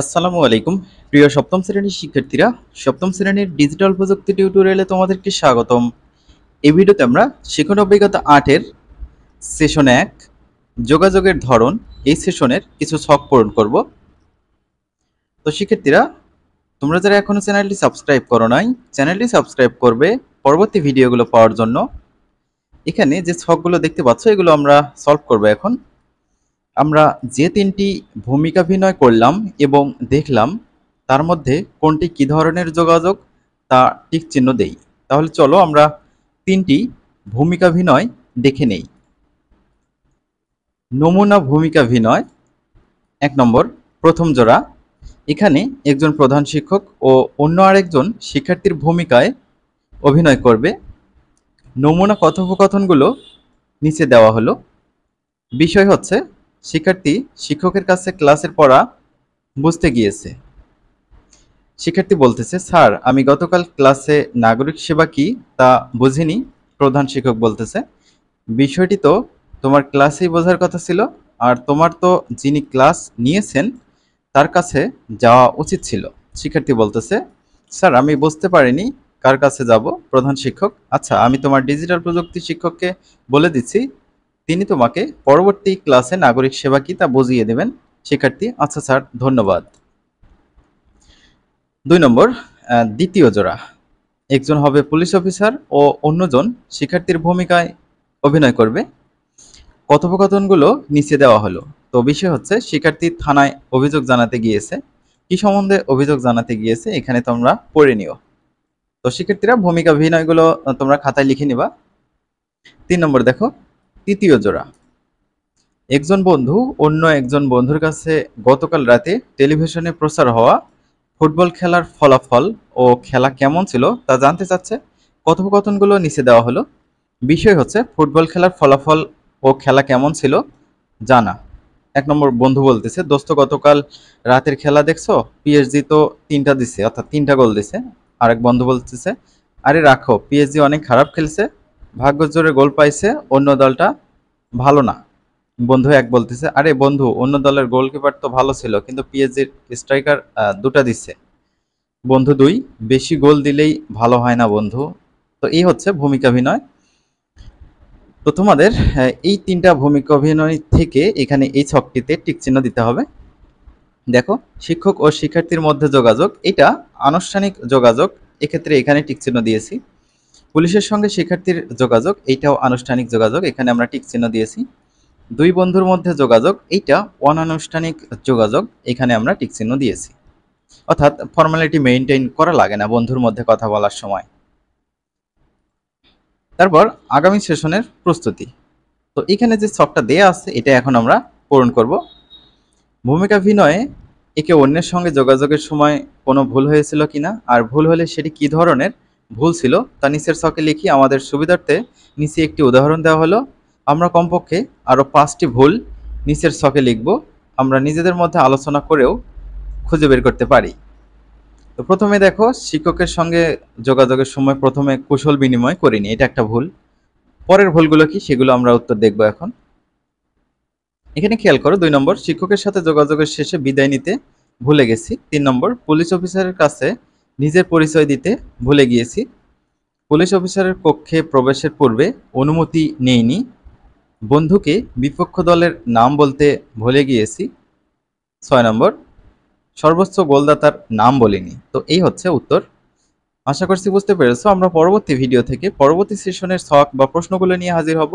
আসসালামু আলাইকুম প্রিয় সপ্তম শ্রেণীর শিক্ষার্থীরা। সপ্তম শ্রেণীর ডিজিটাল প্রযুক্তি টিউটোরিয়ালে তোমাদেরকে স্বাগতম। এই ভিডিওতে আমরা শিখন অভিজ্ঞতা 8-এর সেশন 1 যোগাযোগের ধরন এই সেশনের কিছু ছক পূরণ করব। তো শিক্ষার্থীরা, তোমরা যারা এখনো চ্যানেলটি সাবস্ক্রাইব করো নাই, চ্যানেলটি সাবস্ক্রাইব করবে পরবর্তী ভিডিওগুলো পাওয়ার জন্য। এখানে যে ছকগুলো দেখতে পাচ্ছ এগুলো আমরা সলভ করব। এখন আমরা যে তিনটি ভূমিকাভিনয় করলাম এবং দেখলাম তার মধ্যে কোনটি কী ধরনের যোগাযোগ তা টিক চিহ্ন দেই। তাহলে চলো আমরা তিনটি ভূমিকাভিনয় দেখে নেই। নমুনা ভূমিকাভিনয় 1 নম্বর, প্রথম জোড়া। এখানে একজন প্রধান শিক্ষক ও অন্য আরেকজন শিক্ষার্থীর ভূমিকায় অভিনয় করবে। নমুনা কথোপকথনগুলো নিচে দেওয়া হলো। বিষয় হচ্ছে শিক্ষার্থী শিক্ষকের কাছে ক্লাসের পড়া বুঝতে গিয়েছে। শিক্ষার্থী বলতেছে, স্যার আমি গতকাল ক্লাসে নাগরিক সেবা কি তা বুঝিনি। প্রধান শিক্ষক বলতেছে, বিষয়টি তো তোমার ক্লাসেই বোঝার কথা ছিল, আর তোমার তো যিনি ক্লাস নিয়েছেন তার কাছে যাওয়া উচিত ছিল। শিক্ষার্থী বলতেছে, স্যার আমি বুঝতে পারিনি কার কাছে যাব। প্রধান শিক্ষক, আচ্ছা আমি তোমার ডিজিটাল প্রযুক্তি শিক্ষককে বলে দিচ্ছি, তিনি তোমাকে পরবর্তী ক্লাসে নাগরিক সেবা কি তা বুঝিয়ে দেবেন। শিক্ষার্থী, আচ্ছা স্যার ধন্যবাদ। 2 নম্বর, দ্বিতীয় জোড়া। একজন হবে পুলিশ অফিসার ও অন্যজন শিক্ষার্থীর ভূমিকায় অভিনয় করবে। কথোপকথনগুলো নিচে দেওয়া হলো। তো বিষয় হচ্ছে শিক্ষার্থী থানায় অভিযোগ জানাতে গিয়েছে। কি সম্বন্ধে অভিযোগ জানাতে গিয়েছে এখানে তোমরা পড়ে নিও। তো শিক্ষার্থীরা ভূমিকা অভিনয়গুলো তোমরা খাতায় লিখে নিবা। 3 নম্বর দেখো, তৃতীয় জোড়া। একজন বন্ধু অন্য একজন বন্ধুর কাছে গতকাল রাতে টেলিভিশনে প্রচার হওয়া ফুটবল খেলার ফলাফল ও খেলা কেমন ছিল তা জানতে চাচ্ছে। কথোপকথনগুলো নিচে দেওয়া হলো। বিষয় হচ্ছে ফুটবল খেলার ফলাফল ও খেলা কেমন ছিল জানা। 1 নম্বর বন্ধু বলতেছে, দোস্ত গতকাল রাতের খেলা দেখছো? পিএসজি তো 3টা দিছে, অর্থাৎ 3টা গোল দিছে। আরেক বন্ধু বলতেছে, আরে রাখো, পিএসজি অনেক খারাপ খেলছে, ভাগ্যের জোরে গোল পাইছে, অন্য দলটা ভালো না। বন্ধু 1 বলতেছে, আরে বন্ধু অন্য দলের গোলকিপার তো ভালো ছিল, কিন্তু পিএসজির স্ট্রাইকার 2টা দিচ্ছে। বন্ধু 2, বেশি গোল দিলেই ভালো হয় না বন্ধু। তো এই হচ্ছে ভূমিকা অভিনয়। তো তোমাদের এই 3টা ভূমিকা অভিনয় থেকে এখানে এই ছকটিতে টিক চিহ্ন দিতে হবে। দেখো, শিক্ষক ও শিক্ষার্থীর মধ্যে যোগাযোগ, এটা আনুষ্ঠানিক যোগাযোগ, এক্ষেত্রে এখানে টিক চিহ্ন দিয়েছি। পুলিশের সঙ্গে শিক্ষার্থীর যোগাযোগ, এইটাও আনুষ্ঠানিক যোগাযোগ, এখানে আমরা টিক চিহ্ন দিয়েছি। 2 বন্ধুর মধ্যে যোগাযোগ, এইটা অনানুষ্ঠানিক যোগাযোগ, এখানে আমরা টিক চিহ্ন দিয়েছি। অর্থাৎ ফর্মালিটি মেইনটেইন করা লাগে না বন্ধুর মধ্যে কথা বলার সময়। তারপর আগামী সেশনের প্রস্তুতি। তো এখানে যে ছকটা দেয়া আছে এটা এখন আমরা পূরণ করব। ভূমিকা অভিনয়ে একে অন্যের সঙ্গে যোগাযোগের সময় কোনো ভুল হয়েছিল কিনা, আর ভুল হলে সেটি কী ধরনের ভুল ছিল তা নিচের ছকে লিখি। আমাদের সুবিধার্থে নিচে একটি উদাহরণ দেওয়া হলো। আমরা কমপক্ষে আরও 5টি ভুল নিচের ছকে লিখব। আমরা নিজেদের মধ্যে আলোচনা করেও খুঁজে বের করতে পারি। তো প্রথমে দেখো, শিক্ষকের সঙ্গে যোগাযোগের সময় প্রথমে কুশল বিনিময় করিনি, এটা একটা ভুল। পরের ভুলগুলো কি সেগুলো আমরা উত্তর দেখব এখন। এখানে খেয়াল করো, 2 নম্বর, শিক্ষকের সাথে যোগাযোগের শেষে বিদায় নিতে ভুলে গেছি। 3 নম্বর, পুলিশ অফিসারের কাছে নিজের পরিচয় দিতে ভুলে গিয়েছি। পুলিশ অফিসারের কক্ষে প্রবেশের পূর্বে অনুমতি নেইনি। বন্ধুকে বিপক্ষ দলের নাম বলতে ভুলে গিয়েছি। 6 নম্বর, সর্বোচ্চ গোলদাতার নাম বলিনি। তো এই হচ্ছে উত্তর। আশা করছি বুঝতে পেরেছো। আমরা পরবর্তী ভিডিও থেকে পরবর্তী সেশনের ছক বা প্রশ্নগুলো নিয়ে হাজির হব।